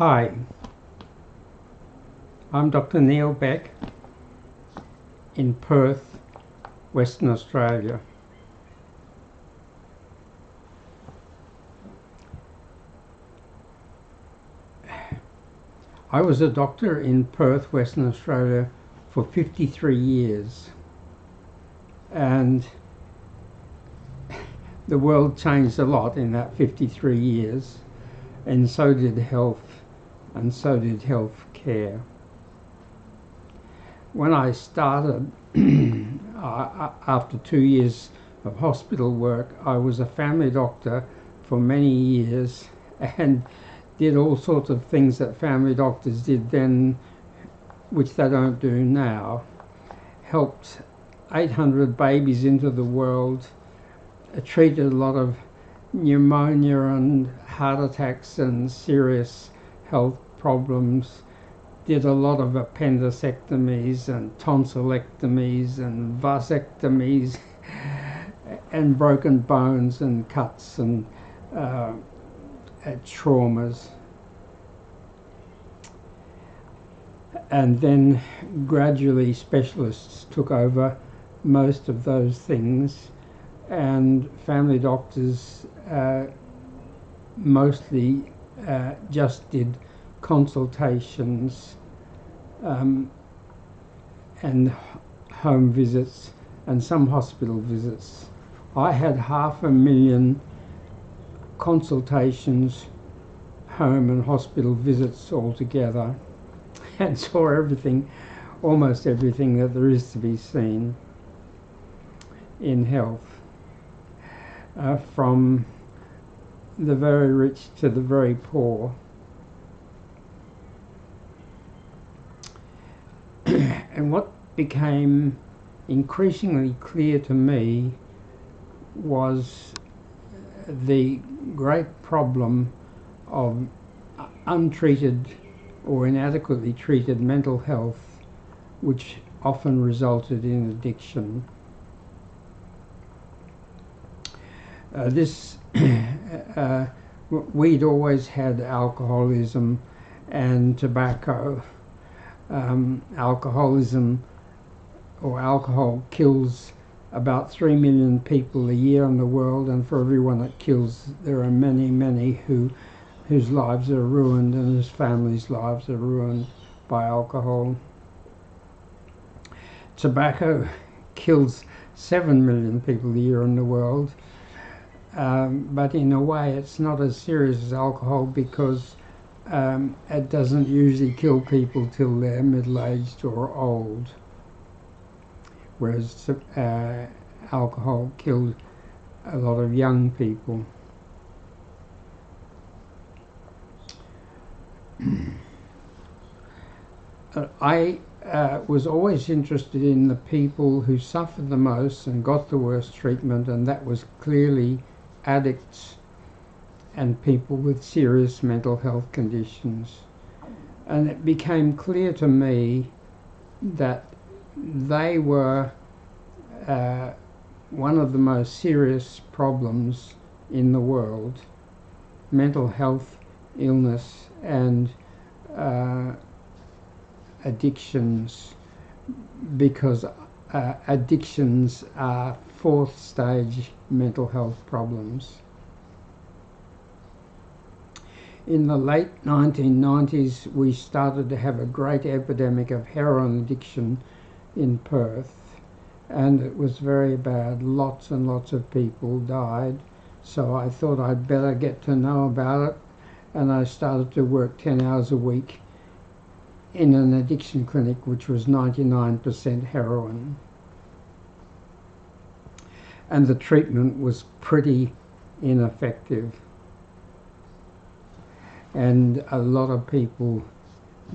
Hi, I'm Dr. Neil Beck in Perth, Western Australia. I was a doctor in Perth, Western Australia for 53 years, and the world changed a lot in that 53 years, and so did health, and so did health care. When I started, after 2 years of hospital work, I was a family doctor for many years and did all sorts of things that family doctors did then, which they don't do now. Helped 800 babies into the world, treated a lot of pneumonia and heart attacks and serious health problems, did a lot of appendectomies and tonsillectomies and vasectomies and broken bones and cuts and traumas. And then gradually specialists took over most of those things, and family doctors mostly just did consultations and home visits and some hospital visits. I had 500,000 consultations, home and hospital visits altogether, and saw everything, almost everything that there is to be seen in health, from the very rich to the very poor. And what became increasingly clear to me was the great problem of untreated or inadequately treated mental health, which often resulted in addiction. We'd always had alcoholism and tobacco. Alcoholism or alcohol kills about 3 million people a year in the world, and for everyone it kills, there are many, many whose lives are ruined and whose families' lives are ruined by alcohol. Tobacco kills 7 million people a year in the world, but in a way it's not as serious as alcohol because it doesn't usually kill people till they're middle-aged or old, whereas alcohol killed a lot of young people. I was always interested in the people who suffered the most and got the worst treatment, and that was clearly addicts and people with serious mental health conditions. And it became clear to me that they were one of the most serious problems in the world, mental health, illness and addictions, because addictions are fourth stage mental health problems. In the late 1990s, we started to have a great epidemic of heroin addiction in Perth, and it was very bad. Lots and lots of people died, so I thought I'd better get to know about it, and I started to work 10 hours a week in an addiction clinic which was 99% heroin. And the treatment was pretty ineffective, and a lot of people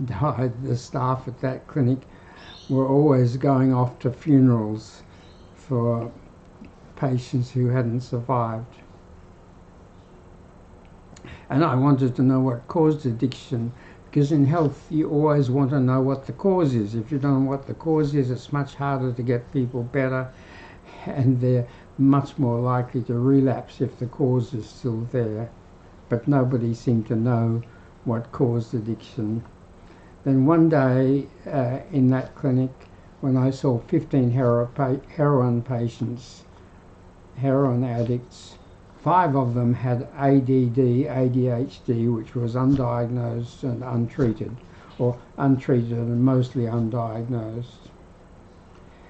died. The staff at that clinic were always going off to funerals for patients who hadn't survived. And I wanted to know what caused addiction, because in health you always want to know what the cause is. If you don't know what the cause is, it's much harder to get people better, and they're much more likely to relapse if the cause is still there. But nobody seemed to know what caused addiction. Then one day in that clinic, when I saw 15 heroin patients, heroin addicts, 5 of them had ADD, ADHD, which was undiagnosed and untreated, or untreated and mostly undiagnosed.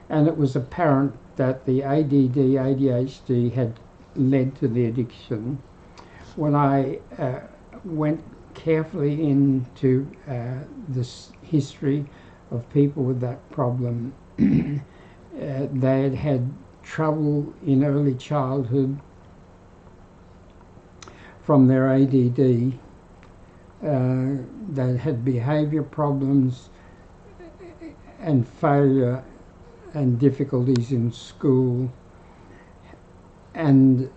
And it was apparent that the ADD, ADHD had led to the addiction. When I went carefully into this history of people with that problem, they had had trouble in early childhood from their ADD. They had behaviour problems and failure and difficulties in school, and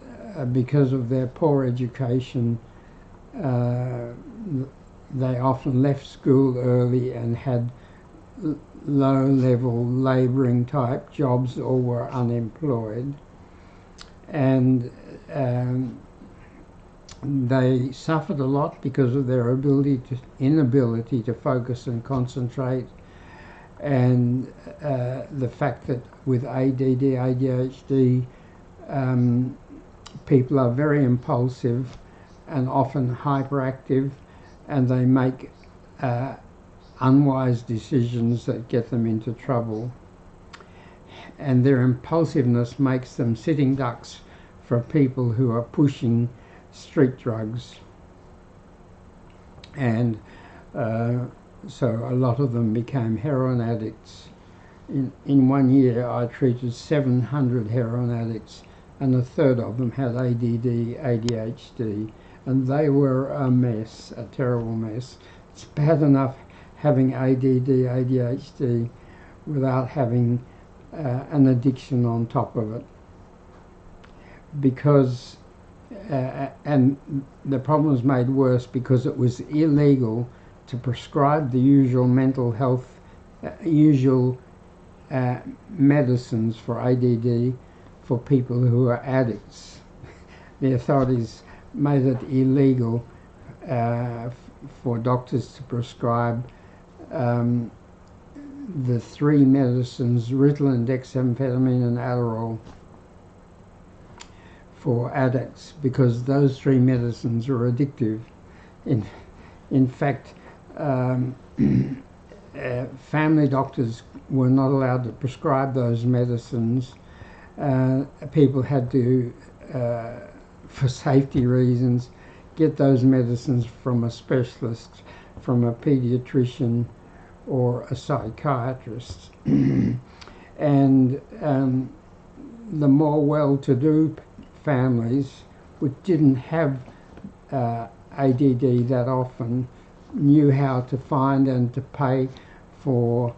because of their poor education, they often left school early and had low-level labouring type jobs or were unemployed, and they suffered a lot because of their inability to focus and concentrate, and the fact that with ADD, ADHD, people are very impulsive and often hyperactive, and they make unwise decisions that get them into trouble. And their impulsiveness makes them sitting ducks for people who are pushing street drugs. And so a lot of them became heroin addicts. In 1 year I treated 700 heroin addicts, and a third of them had ADD, ADHD, and they were a mess, a terrible mess. It's bad enough having ADD, ADHD without having an addiction on top of it. Because, and the problem was made worse because it was illegal to prescribe the usual mental health, medicines for ADD for people who are addicts. The authorities made it illegal for doctors to prescribe the 3 medicines, Ritalin, dexamphetamine and Adderall, for addicts, because those 3 medicines are addictive. In fact, family doctors were not allowed to prescribe those medicines. People had to, for safety reasons, get those medicines from a specialist, from a pediatrician or a psychiatrist. And the more well-to-do families, which didn't have ADD that often, knew how to find and to pay for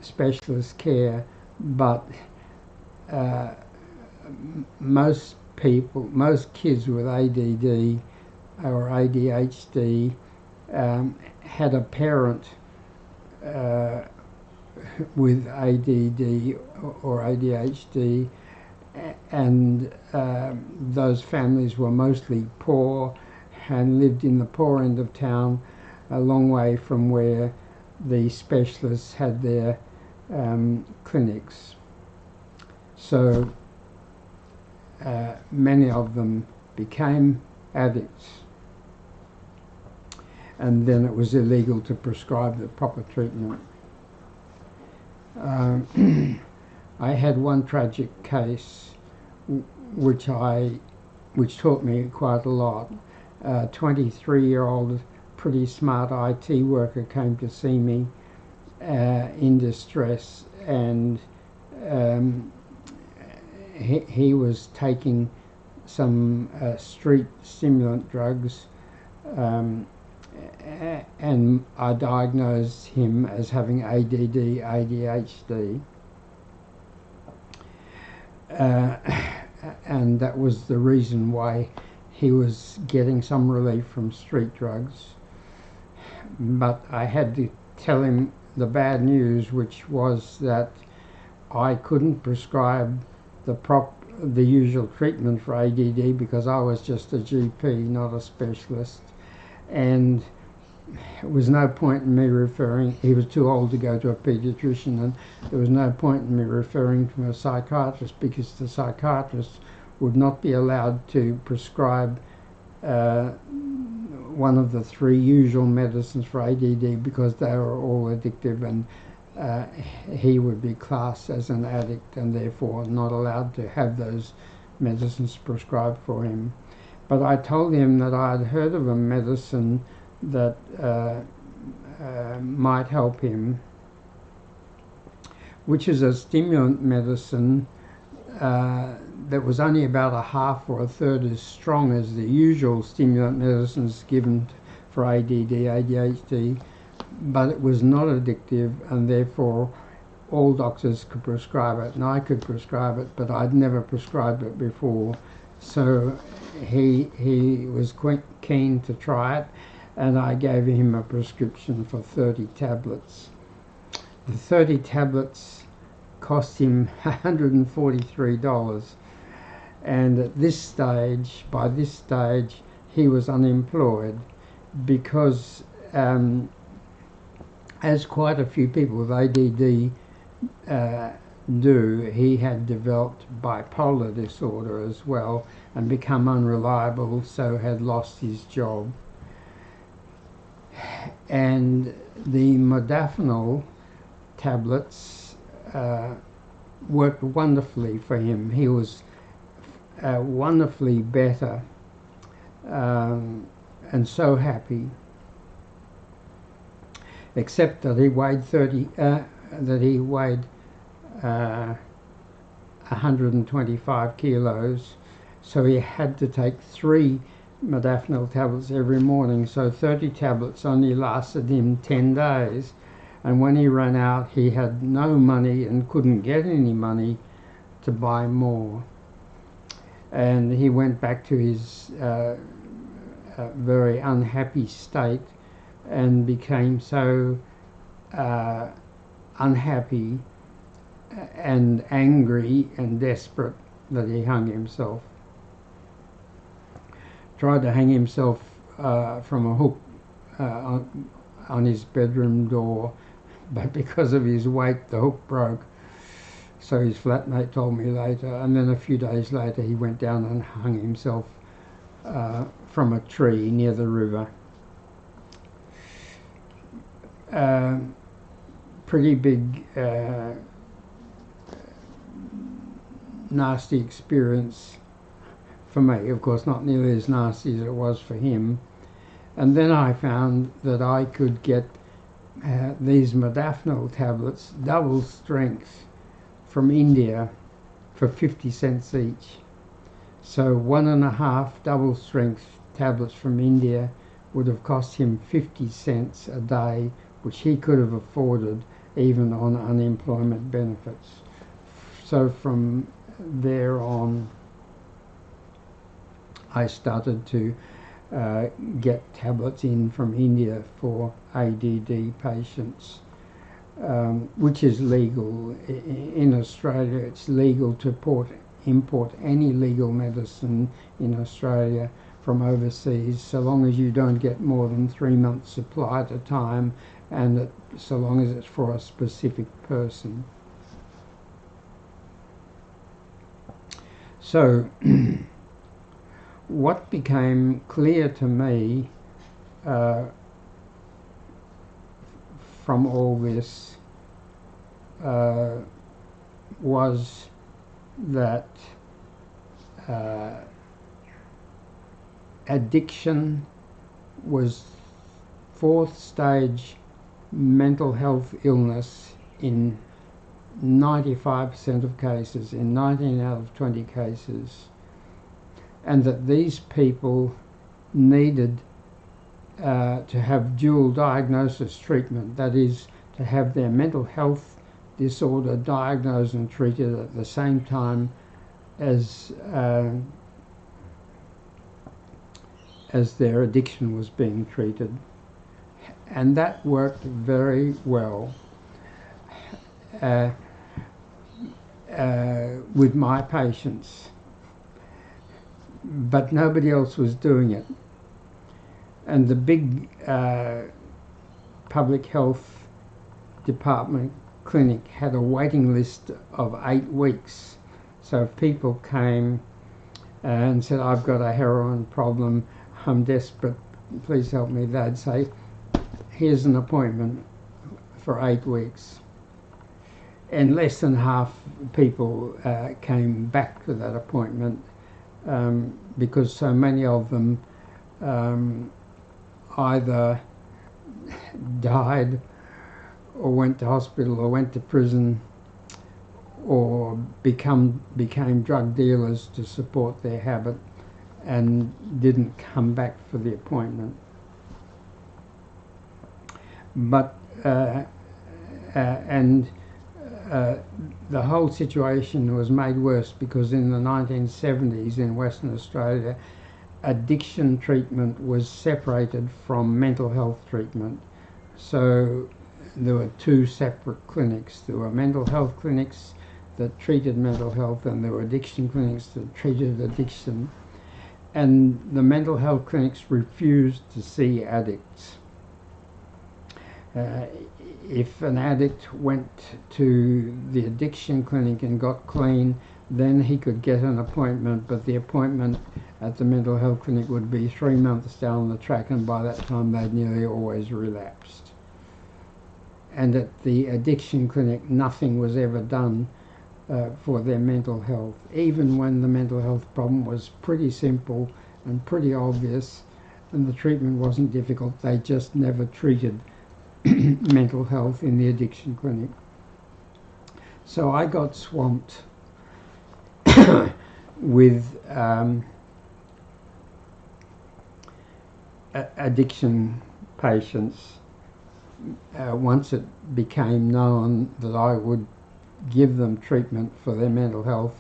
specialist care, but most kids with ADD or ADHD had a parent with ADD or ADHD, and those families were mostly poor and lived in the poor end of town, a long way from where the specialists had their clinics. So many of them became addicts, and then it was illegal to prescribe the proper treatment. I had one tragic case which taught me quite a lot. A 23-year-old pretty smart IT worker came to see me in distress, and he was taking some street stimulant drugs, and I diagnosed him as having ADD, ADHD. And that was the reason why he was getting some relief from street drugs. But I had to tell him the bad news, which was that I couldn't prescribe the usual treatment for ADD because I was just a GP, not a specialist, and there was no point in me referring. He was too old to go to a paediatrician, and there was no point in me referring to a psychiatrist, because the psychiatrist would not be allowed to prescribe one of the three usual medicines for ADD, because they were all addictive, and he would be classed as an addict and therefore not allowed to have those medicines prescribed for him. But I told him that I had heard of a medicine that might help him, which is a stimulant medicine that was only about a half or a third as strong as the usual stimulant medicines given for ADD, ADHD, but it was not addictive, and therefore all doctors could prescribe it, and I could prescribe it, but I'd never prescribed it before. So he was quite keen to try it, and I gave him a prescription for 30 tablets. The 30 tablets cost him $143, and at this stage, by this stage, he was unemployed, because as quite a few people with ADD do, he had developed bipolar disorder as well and become unreliable, so had lost his job. And the modafinil tablets worked wonderfully for him. He was wonderfully better and so happy, except that he weighed 125 kilos, so he had to take 3 modafinil tablets every morning, so 30 tablets only lasted him 10 days, and when he ran out he had no money and couldn't get any money to buy more, and he went back to his very unhappy state and became so unhappy and angry and desperate that he hung himself. Tried to hang himself from a hook on his bedroom door, but because of his weight the hook broke, so his flatmate told me later, and then a few days later he went down and hung himself from a tree near the river. Pretty big nasty experience for me, of course not nearly as nasty as it was for him. And then I found that I could get these modafinil tablets, double strength, from India for 50 cents each. So 1.5 double strength tablets from India would have cost him 50 cents a day, which he could have afforded even on unemployment benefits. So from there on, I started to get tablets in from India for ADD patients, which is legal. In Australia, it's legal to import any legal medicine in Australia from overseas, so long as you don't get more than 3 months' supply at a time, and so long as it's for a specific person. So what became clear to me from all this was that addiction was 4th stage mental health illness in 95% of cases, in 19 out of 20 cases, and that these people needed to have dual diagnosis treatment, that is, to have their mental health disorder diagnosed and treated at the same time as their addiction was being treated. And that worked very well with my patients, but nobody else was doing it. And the big public health department clinic had a waiting list of 8 weeks. So if people came and said, I've got a heroin problem, I'm desperate, please help me, they'd say, here's an appointment for 8 weeks. And less than half people came back to that appointment because so many of them either died or went to hospital or went to prison or became drug dealers to support their habit and didn't come back for the appointment. But the whole situation was made worse because in the 1970s in Western Australia, addiction treatment was separated from mental health treatment. So there were 2 separate clinics. There were mental health clinics that treated mental health, and there were addiction clinics that treated addiction. And the mental health clinics refused to see addicts. If an addict went to the addiction clinic and got clean, then he could get an appointment, but the appointment at the mental health clinic would be 3 months down the track, and by that time they'd nearly always relapsed. And at the addiction clinic, nothing was ever done for their mental health, even when the mental health problem was pretty simple and pretty obvious and the treatment wasn't difficult. They just never treated mental health in the addiction clinic. So I got swamped with addiction patients once it became known that I would give them treatment for their mental health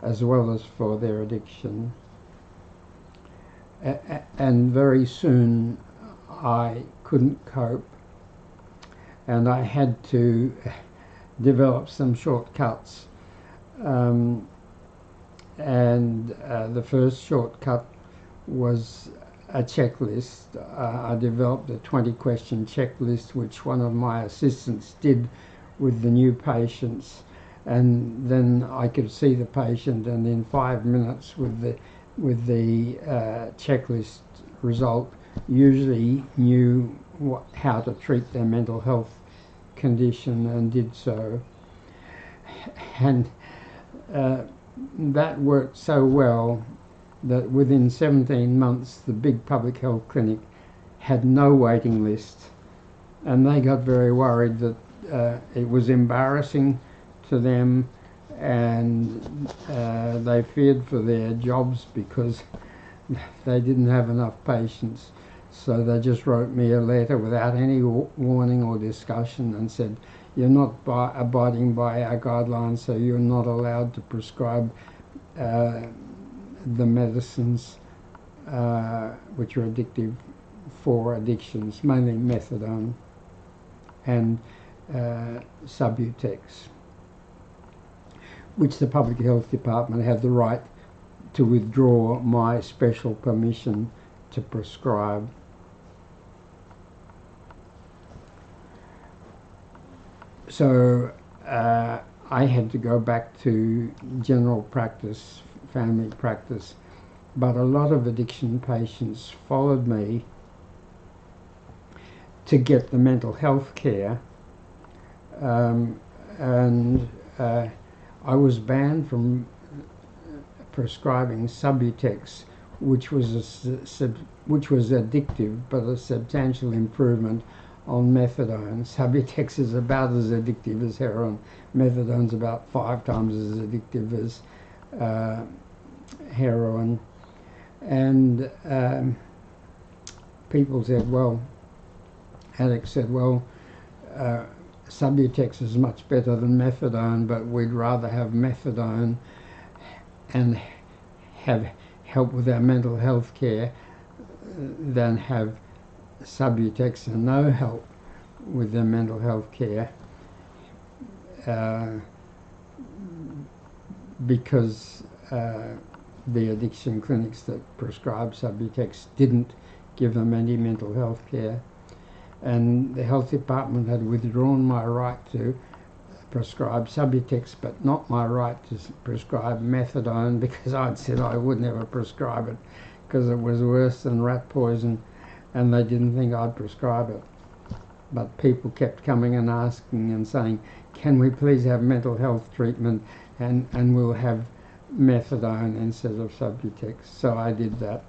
as well as for their addiction. And very soon I couldn't cope, and I had to develop some shortcuts. And the first shortcut was a checklist. I developed a 20-question checklist, which one of my assistants did with the new patients, and then I could see the patient, and in 5 minutes with the checklist result, usually knew how to treat their mental health condition and did so. And that worked so well that within 17 months the big public health clinic had no waiting list, and they got very worried that it was embarrassing to them, and they feared for their jobs because they didn't have enough patients. So they just wrote me a letter without any warning or discussion and said, you're not abiding by our guidelines, so you're not allowed to prescribe the medicines which are addictive for addictions, mainly methadone and Subutex, which the Public Health Department had the right to withdraw my special permission to prescribe. So I had to go back to general practice, family practice, but a lot of addiction patients followed me to get the mental health care, and I was banned from prescribing Subutex, which was addictive, but a substantial improvement on methadone. Subutex is about as addictive as heroin. Methadone's about 5 times as addictive as heroin. And people said, well, addicts said, well, Subutex is much better than methadone, but we'd rather have methadone and have help with our mental health care than have Subutex and no help with their mental health care, because the addiction clinics that prescribe Subutex didn't give them any mental health care. And the health department had withdrawn my right to prescribe Subutex, but not my right to prescribe methadone, because I'd said I would never prescribe it because it was worse than rat poison, and they didn't think I'd prescribe it. But people kept coming and asking and saying, can we please have mental health treatment, and we'll have methadone instead of Subutex. So I did that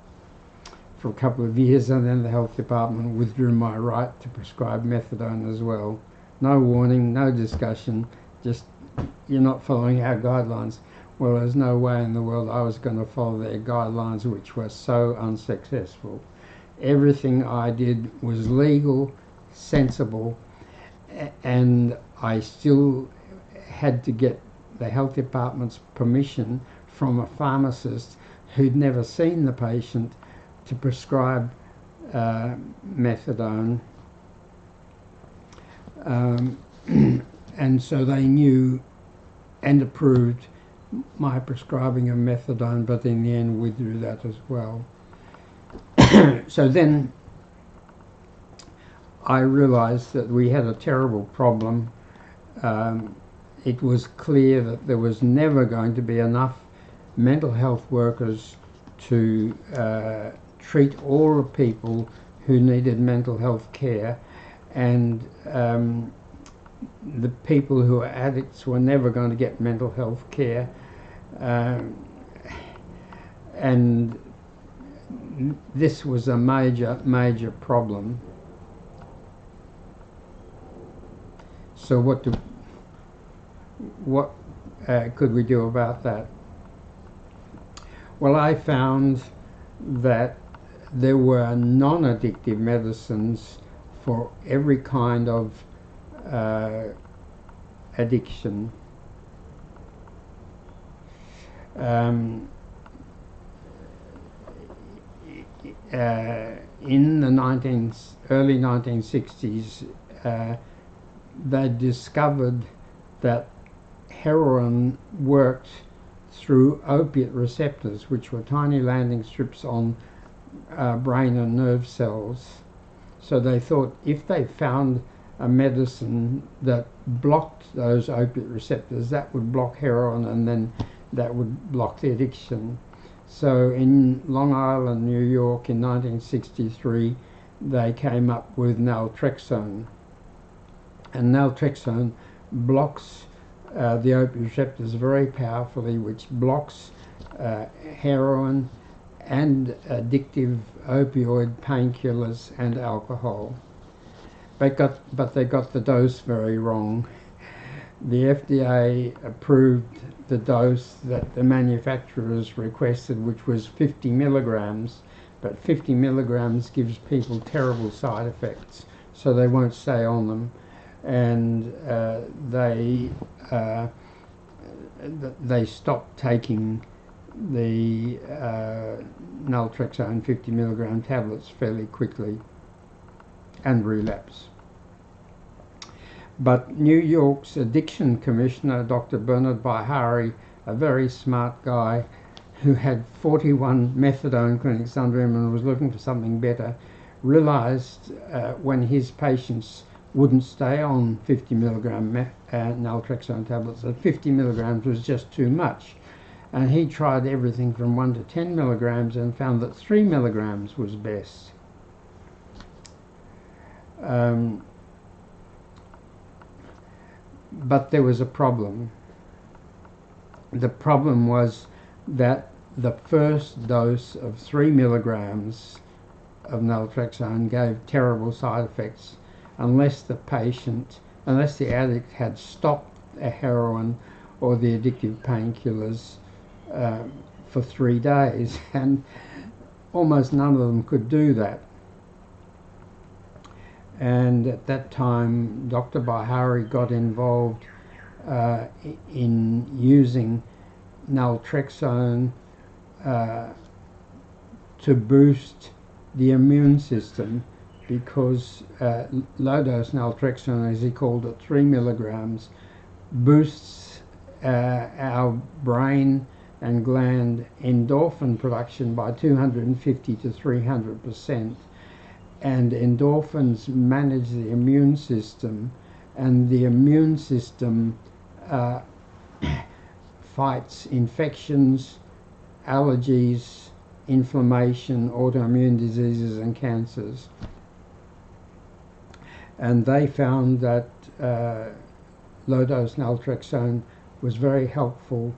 for a couple of years, and then the health department withdrew my right to prescribe methadone as well. No warning, no discussion, just, you're not following our guidelines. Well, there's no way in the world I was going to follow their guidelines, which were so unsuccessful. Everything I did was legal, sensible, and I still had to get the health department's permission from a pharmacist who'd never seen the patient to prescribe methadone. And so they knew and approved my prescribing of methadone, but in the end withdrew that as well. So then I realized that we had a terrible problem. It was clear that there was never going to be enough mental health workers to treat all the people who needed mental health care, and the people who are addicts were never going to get mental health care, and this was a major problem. So what could we do about that? Well, I found that there were non-addictive medicines for every kind of addiction. In the early 1960s, they discovered that heroin worked through opiate receptors, which were tiny landing strips on brain and nerve cells. So they thought if they found a medicine that blocked those opiate receptors, that would block heroin, and then that would block the addiction. So in Long Island, New York, in 1963, they came up with naltrexone. And naltrexone blocks the opiate receptors very powerfully, which blocks heroin and addictive opioid painkillers and alcohol. But they got the dose very wrong. The FDA approved the dose that the manufacturers requested, which was 50 milligrams, but 50 milligrams gives people terrible side effects, so they won't stay on them, and they stopped taking the naltrexone 50 milligram tablets fairly quickly and relapse. But New York's addiction commissioner, Dr. Bernard Bihari, a very smart guy who had 41 methadone clinics under him and was looking for something better, realized when his patients wouldn't stay on 50 milligram naltrexone tablets that 50 milligrams was just too much. And he tried everything from 1 to 10 milligrams and found that 3 milligrams was best. But there was a problem. The problem was that the first dose of 3 milligrams of naltrexone gave terrible side effects unless the addict had stopped a heroin or the addictive painkillers for 3 days, and almost none of them could do that. And at that time, Dr. Bihari got involved in using naltrexone to boost the immune system, because low-dose naltrexone, as he called it, 3 milligrams, boosts our brain and gland endorphin production by 250 to 300%. and endorphins manage the immune system, and the immune system fights infections, allergies, inflammation, autoimmune diseases and cancers. And they found that low-dose naltrexone was very helpful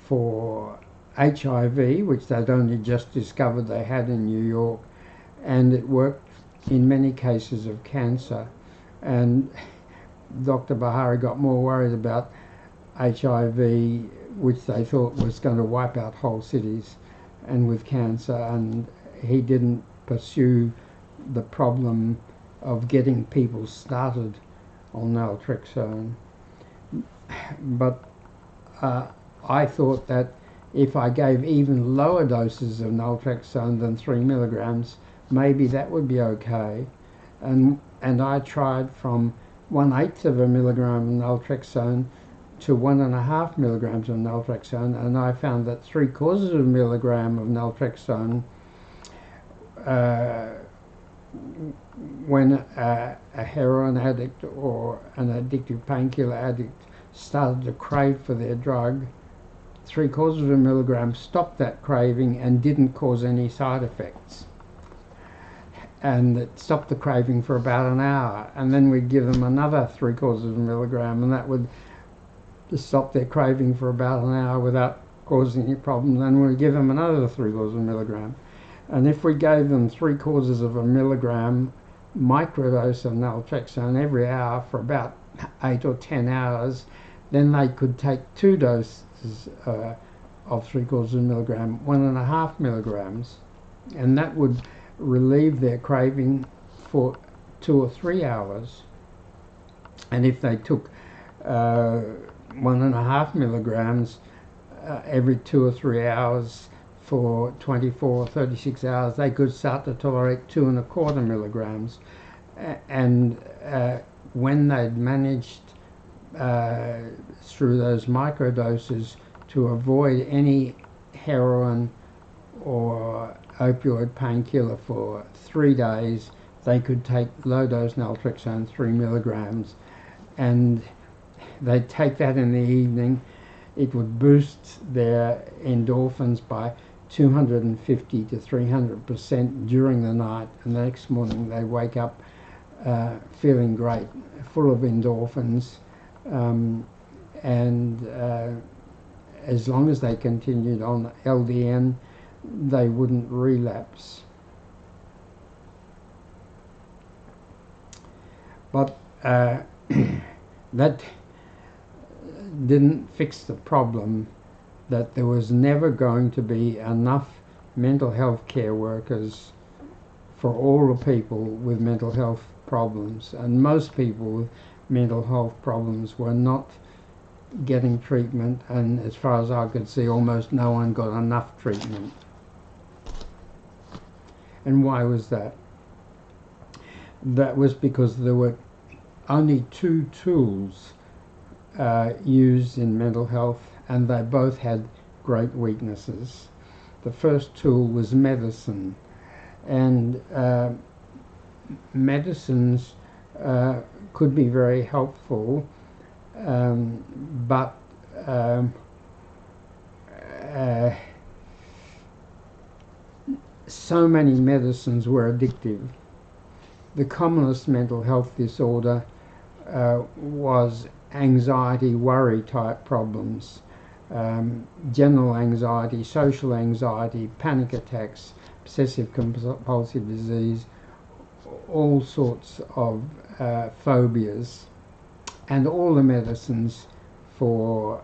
for HIV, which they'd only just discovered they had in New York, and it worked in many cases of cancer. And Dr. Bahari got more worried about HIV, which they thought was going to wipe out whole cities, and with cancer, and he didn't pursue the problem of getting people started on naltrexone. But I thought that if I gave even lower doses of naltrexone than 3 milligrams, maybe that would be okay. And I tried from 1/8 of a milligram of naltrexone to 1.5 milligrams of naltrexone, and I found that 3/4 of a milligram of naltrexone, when a heroin addict or an addictive painkiller addict started to crave for their drug, 3/4 of a milligram stopped that craving and didn't cause any side effects. And it stopped the craving for about an hour, and then we'd give them another 3/4 of a milligram, and that would stop their craving for about an hour without causing any problem. Then we'd give them another 3/4 of a milligram. And if we gave them 3/4 of a milligram microdose of naltrexone every hour for about 8 or 10 hours, then they could take 2 doses of 3/4 of a milligram, 1.5 milligrams, and that would relieve their craving for 2 or 3 hours. And if they took 1.5 milligrams every 2 or 3 hours for 24 or 36 hours, they could start to tolerate 2.25 milligrams. And when they'd managed through those microdoses to avoid any heroin or opioid painkiller for 3 days, they could take low-dose naltrexone, 3 milligrams, and they'd take that in the evening. It would boost their endorphins by 250 to 300% during the night, and the next morning they wake up feeling great, full of endorphins, and as long as they continued on LDN, they wouldn't relapse. But that didn't fix the problem that there was never going to be enough mental health care workers for all the people with mental health problems, and most people with mental health problems were not getting treatment, and as far as I could see, almost no one got enough treatment. And why was that? That was because there were only 2 tools used in mental health, and they both had great weaknesses. The first tool was medicine, and medicines could be very helpful, but so many medicines were addictive. The commonest mental health disorder was anxiety, worry type problems, general anxiety, social anxiety, panic attacks, obsessive compulsive disease, all sorts of phobias, and all the medicines for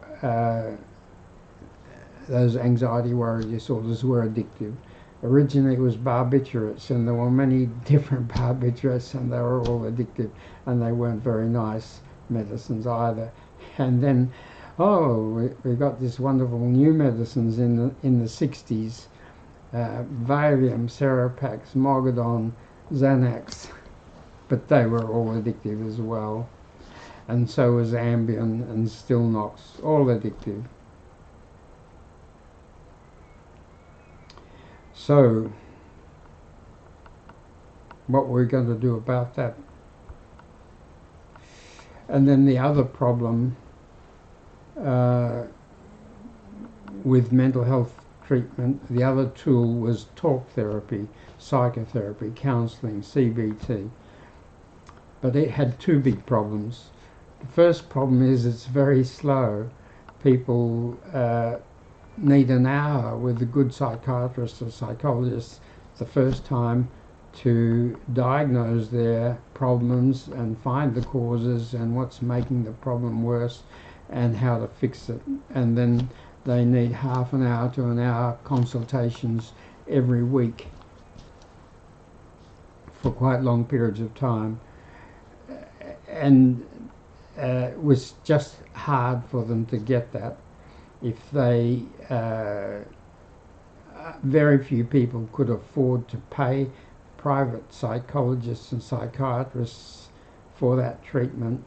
those anxiety, worry disorders were addictive. Originally it was barbiturates, and there were many different barbiturates, and they were all addictive, and they weren't very nice medicines either. And then, we got this wonderful new medicines in the 60s, Valium, Seropax, Mogadon, Xanax, but they were all addictive as well. And so was Ambien and Stilnox, all addictive. So what we're going to do about that. And then the other problem with mental health treatment, the other tool was talk therapy, psychotherapy, counselling, CBT. But it had two big problems. The first problem is it's very slow. People need an hour with a good psychiatrist or psychologist the first time to diagnose their problems and find the causes and what's making the problem worse and how to fix it. And then they need half an hour to an hour consultations every week for quite long periods of time. And it was just hard for them to get that. If they, very few people could afford to pay private psychologists and psychiatrists for that treatment.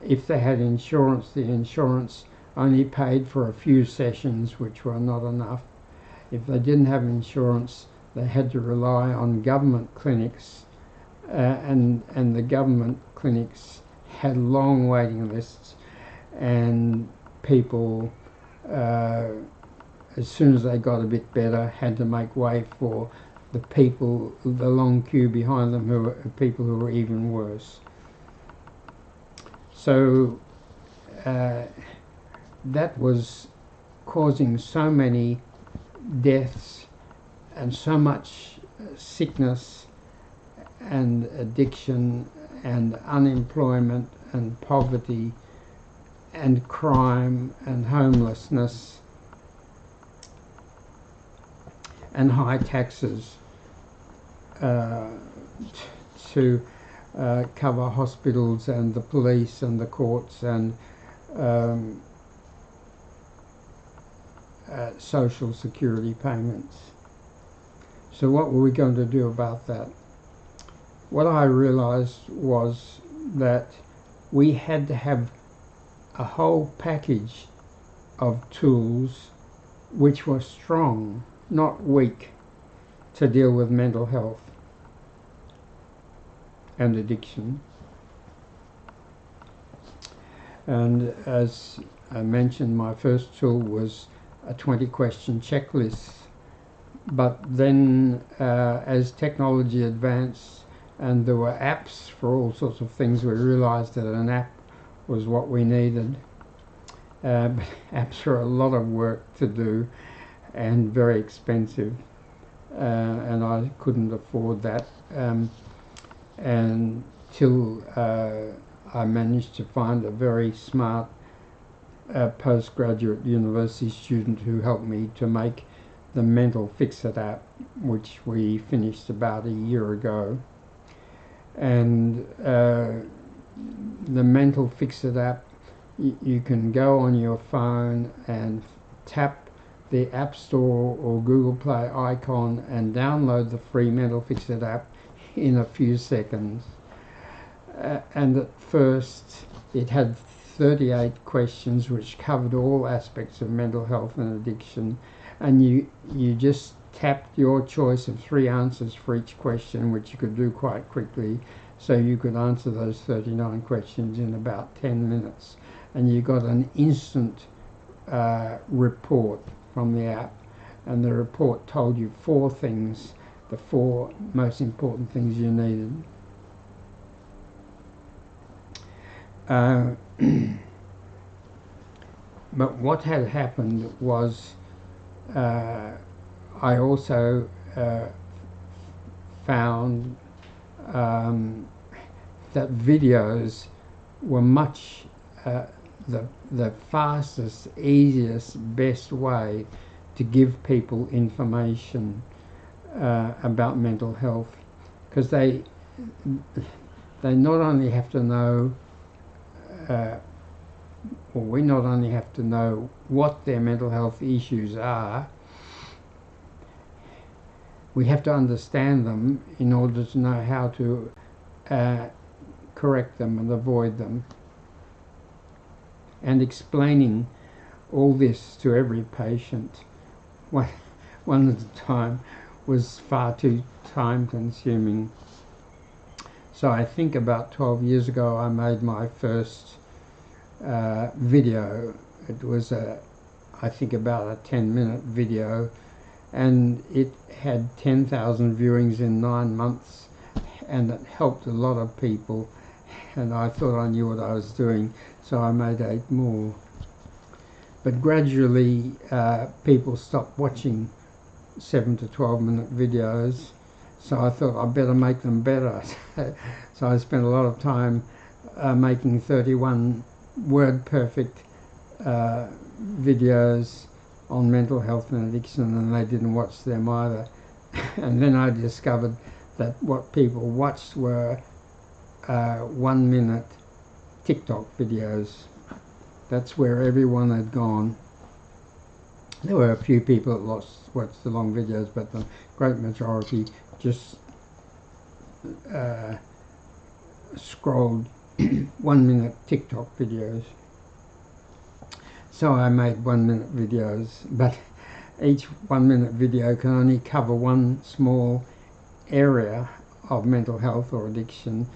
If they had insurance, the insurance only paid for a few sessions, which were not enough. If they didn't have insurance, they had to rely on government clinics, and the government clinics had long waiting lists, and people, as soon as they got a bit better, had to make way for the people, the long queue behind them, who were people who were even worse. So that was causing so many deaths and so much sickness and addiction and unemployment and poverty and crime and homelessness and high taxes to cover hospitals and the police and the courts and social security payments. So what were we going to do about that? What I realized was that we had to have a whole package of tools which were strong, not weak, to deal with mental health and addiction. And as I mentioned, my first tool was a 20-question checklist. But then as technology advanced and there were apps for all sorts of things, we realized that an app was what we needed. But apps are a lot of work to do and very expensive, and I couldn't afford that until I managed to find a very smart postgraduate university student who helped me to make the Mental Fix-It app, which we finished about a year ago. And the Mental Fix-It app, you can go on your phone and tap the App Store or Google Play icon and download the free Mental Fix-It app in a few seconds. And at first it had 38 questions which covered all aspects of mental health and addiction, and you just tapped your choice of 3 answers for each question, which you could do quite quickly, so you could answer those 39 questions in about 10 minutes, and you got an instant report from the app, and the report told you 4 things, the 4 most important things you needed. But what had happened was I also found that videos were much the fastest, easiest, best way to give people information about mental health, because they not only have to know, or we not only have to know what their mental health issues are, we have to understand them in order to know how to correct them and avoid them. And explaining all this to every patient one at a time was far too time consuming. So I think about 12 years ago I made my first video. It was I think about a 10-minute video, and it had 10,000 viewings in 9 months, and it helped a lot of people, and I thought I knew what I was doing, so I made 8 more. But gradually people stopped watching 7 to 12-minute videos, so I thought I'd better make them better. So I spent a lot of time making 31 word perfect videos on mental health and addiction, and they didn't watch them either. And then I discovered that what people watched were 1 minute TikTok videos. That's where everyone had gone. There were a few people that watched the long videos, but the great majority just scrolled 1 minute TikTok videos. So I made 1 minute videos, but each 1 minute video can only cover one small area of mental health or addiction,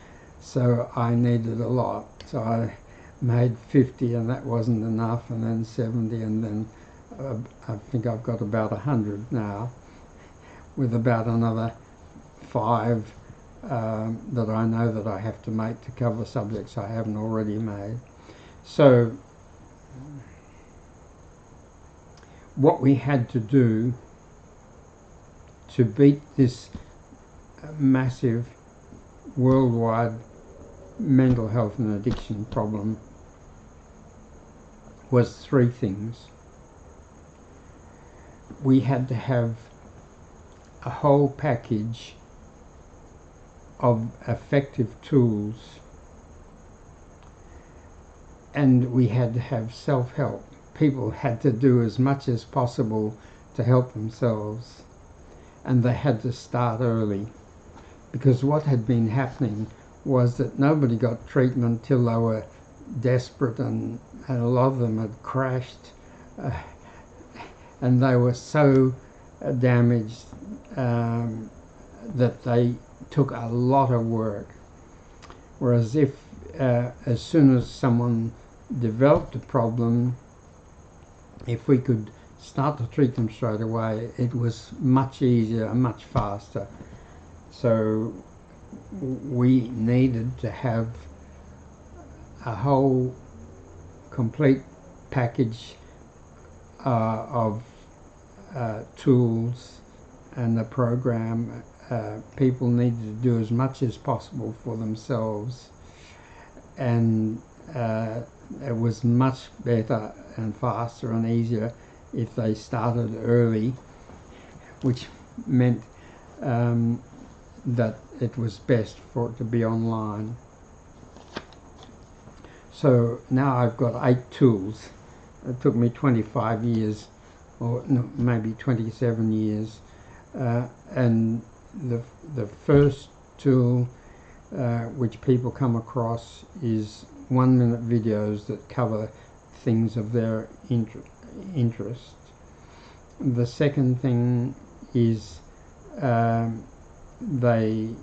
so I needed a lot. So I made 50, and that wasn't enough, and then 70, and then I think I've got about 100 now, with about another 5 that I know that I have to make to cover subjects I haven't already made. So what we had to do to beat this massive worldwide mental health and addiction problem was 3 things. We had to have a whole package of effective tools, and we had to have self-help. People had to do as much as possible to help themselves, and they had to start early, because what had been happening was that nobody got treatment till they were desperate, and a lot of them had crashed, and they were so damaged that they took a lot of work. Whereas if as soon as someone developed a problem, if we could start to treat them straight away, it was much easier and much faster. So we needed to have a whole complete package of tools and the program. People needed to do as much as possible for themselves, and it was much better and faster and easier if they started early, which meant that it was best for it to be online. So now I've got 8 tools. It took me 25 years, or no, maybe 27 years, and the first tool which people come across is 1 minute videos that cover things of their interest. The second thing is they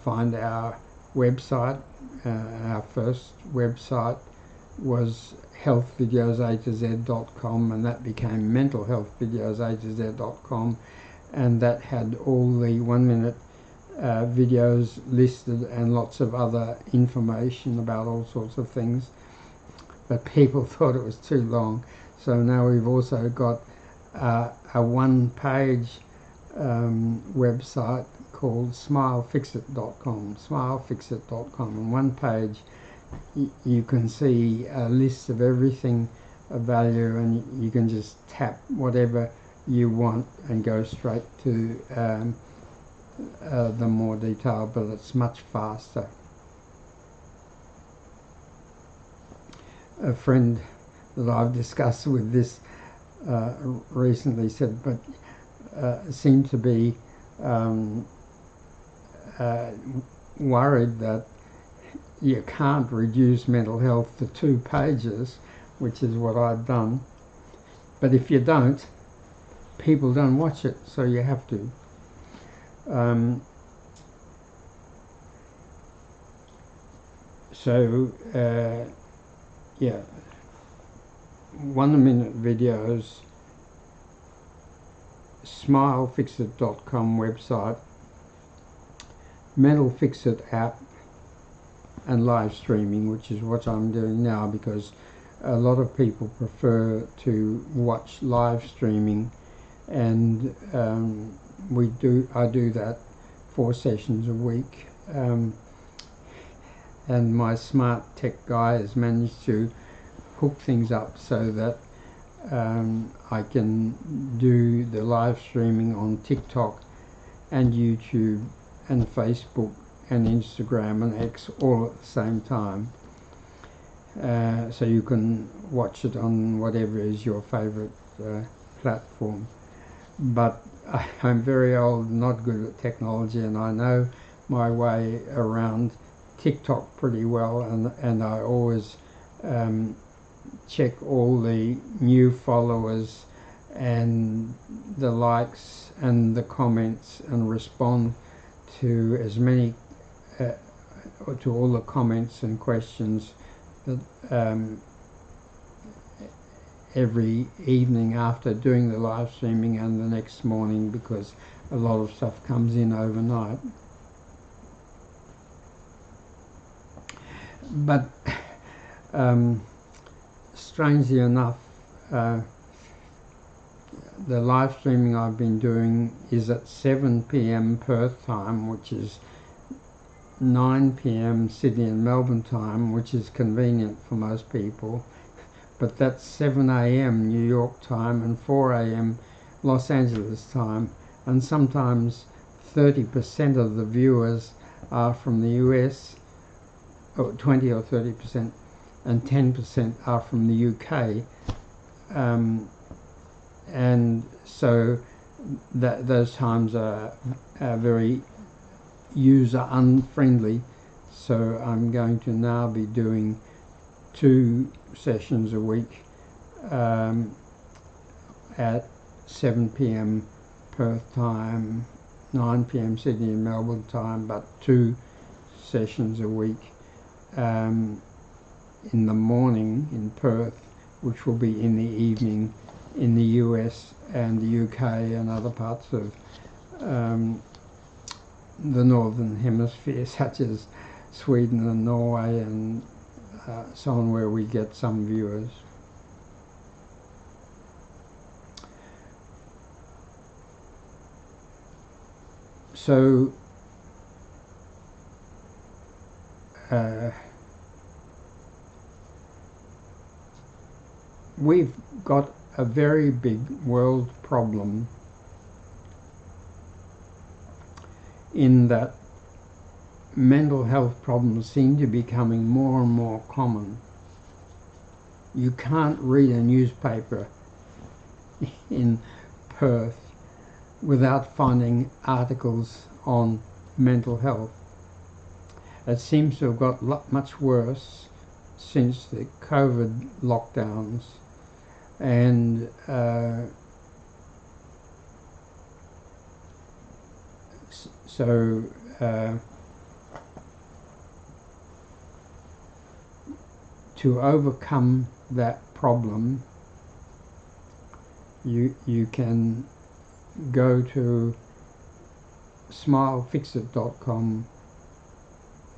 find our website. Our first website was healthvideosa2z.com, and that became mentalhealthvideosa2z.com, and that had all the 1 minute videos listed and lots of other information about all sorts of things, but people thought it was too long, so now we've also got a 1-page website called smilefixit.com. Smilefixit.com. On 1 page you can see a list of everything of value, and you can just tap whatever you want and go straight to the more detail, but it's much faster. A friend that I've discussed with this recently said, but seemed to be worried that you can't reduce mental health to 2 pages, which is what I've done. But if you don't, people don't watch it, so you have to. So yeah, 1 minute videos, SmileFixit.com website, Mental Fixit app, and live streaming, which is what I'm doing now, because a lot of people prefer to watch live streaming, and I do that 4 sessions a week, and my smart tech guy has managed to hook things up so that I can do the live streaming on TikTok and YouTube and Facebook and Instagram and X all at the same time. So you can watch it on whatever is your favorite platform. But I'm very old, not good at technology, and I know my way around TikTok pretty well, and I always check all the new followers and the likes and the comments and respond to as many to all the comments and questions that every evening after doing the live streaming and the next morning, because a lot of stuff comes in overnight. But strangely enough, the live streaming I've been doing is at 7 p.m. Perth time, which is 9 p.m. Sydney and Melbourne time, which is convenient for most people. But that's 7 a.m. New York time and 4 a.m. Los Angeles time, and sometimes 30% of the viewers are from the US, or 20 or 30%, and 10% are from the UK. And so those times are very user unfriendly. So I'm going to now be doing 2 sessions a week at 7 p.m. Perth time, 9 p.m. Sydney and Melbourne time, but 2 sessions a week in the morning in Perth, which will be in the evening in the US and the UK and other parts of the Northern Hemisphere, such as Sweden and Norway and so on, where we get some viewers. So we've got a very big world problem in that mental health problems seem to be becoming more and more common. You can't read a newspaper in Perth without finding articles on mental health. It seems to have got much worse since the COVID lockdowns, and so to overcome that problem, you can go to SmileFixit.com,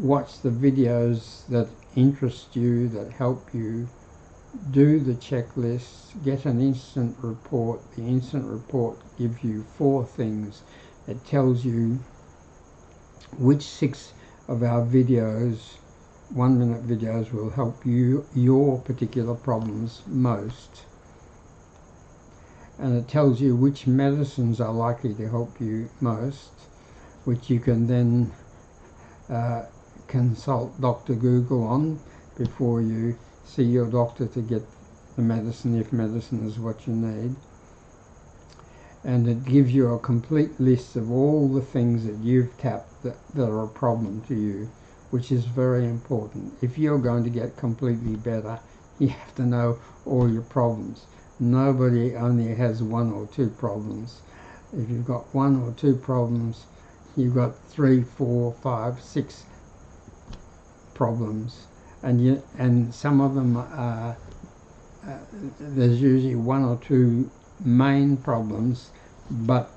watch the videos that interest you, that help you, do the checklist, get an instant report. The instant report gives you 4 things. It tells you which 6 of our videos, 1 minute videos, will help you, your particular problems most. And it tells you which medicines are likely to help you most, which you can then consult Dr. Google on before you see your doctor to get the medicine, if medicine is what you need. And it gives you a complete list of all the things that you've tapped that are a problem to you, which is very important. If you're going to get completely better, you have to know all your problems. Nobody only has 1 or 2 problems. If you've got 1 or 2 problems, you've got 3, 4, 5, 6 problems. and some of them are, there's usually one or two main problems, but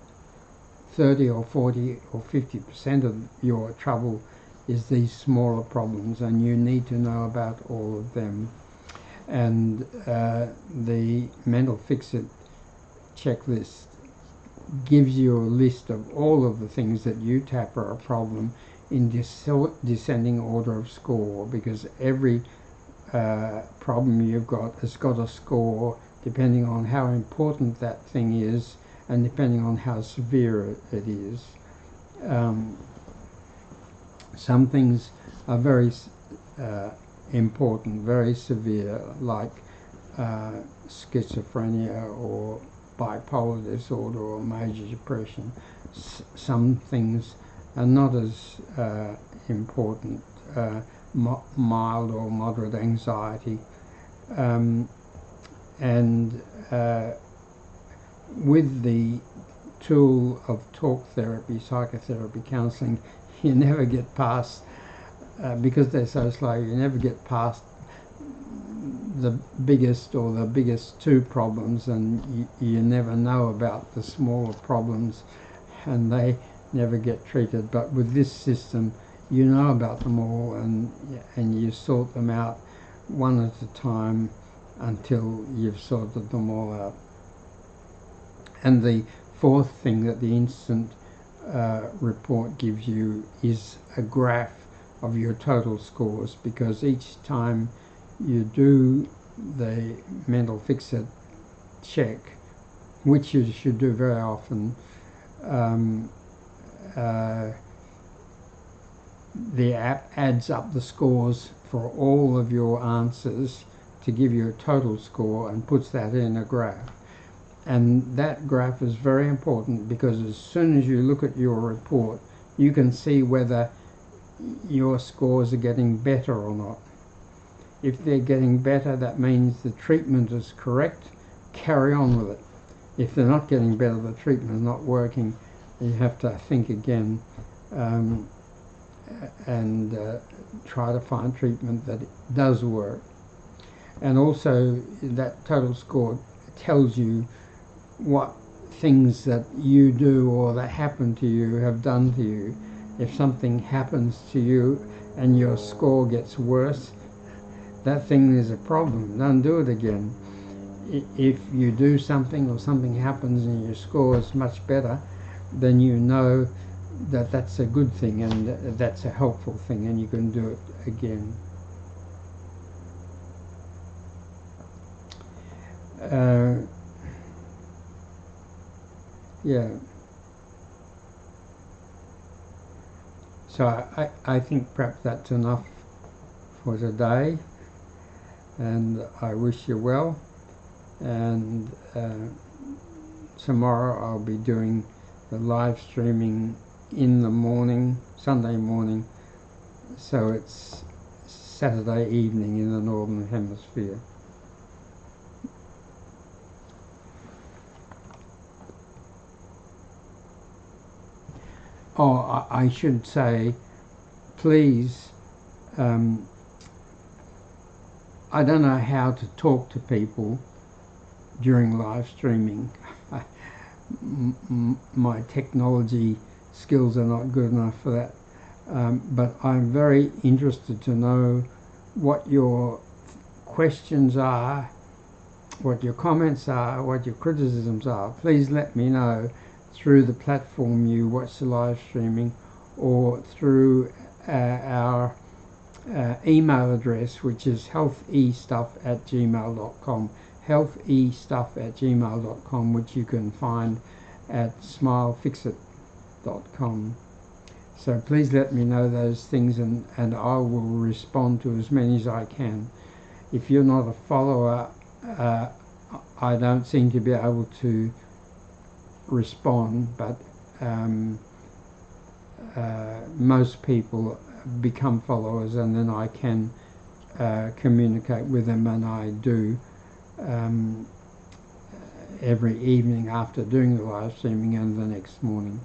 30 or 40 or 50% of your trouble is these smaller problems, and you need to know about all of them. And the Mental Fix-It checklist gives you a list of all of the things that you tap are a problem in descending order of score, because every problem you've got has got a score depending on how important that thing is and depending on how severe it is. Some things are very important, very severe, like schizophrenia or bipolar disorder or major depression. Some things are not as important, mild or moderate anxiety. With the tool of talk therapy, psychotherapy, counselling, you never get past, because they're so slow, you never get past the biggest two problems, and you never know about the smaller problems, and they never get treated. But with this system, you know about them all, and you sort them out one at a time until you've sorted them all out. And the fourth thing that the instant report gives you is a graph of your total scores, because each time you do the Mental Fix-It check, which you should do very often, the app adds up the scores for all of your answers to give you a total score and puts that in a graph. And that graph is very important, because as soon as you look at your report, you can see whether your scores are getting better or not. If they're getting better, that means the treatment is correct. Carry on with it. If they're not getting better, the treatment is not working, you have to think again and try to find treatment that does work. And also, that total score tells you what things that you do or that happen to you have done to you. If something happens to you and your score gets worse, that thing is a problem. Don't do it again. If you do something or something happens and your score is much better, then you know that that's a good thing and that's a helpful thing, and you can do it again. Yeah. So I think perhaps that's enough for today, and I wish you well. And tomorrow I'll be doing the live streaming in the morning, Sunday morning, so it's Saturday evening in the Northern Hemisphere. Oh, I should say, please, I don't know how to talk to people during live streaming. My technology skills are not good enough for that, but I'm very interested to know what your questions are, what your comments are, what your criticisms are. Please let me know through the platform you watch the live streaming, or through our email address, which is healthestuff@gmail.com, healthestuff@gmail.com, which you can find at smilefixit.com. So please let me know those things, and I will respond to as many as I can. If you're not a follower, I don't seem to be able to respond, but most people become followers, and then I can communicate with them, and I do every evening after doing the live streaming and the next morning.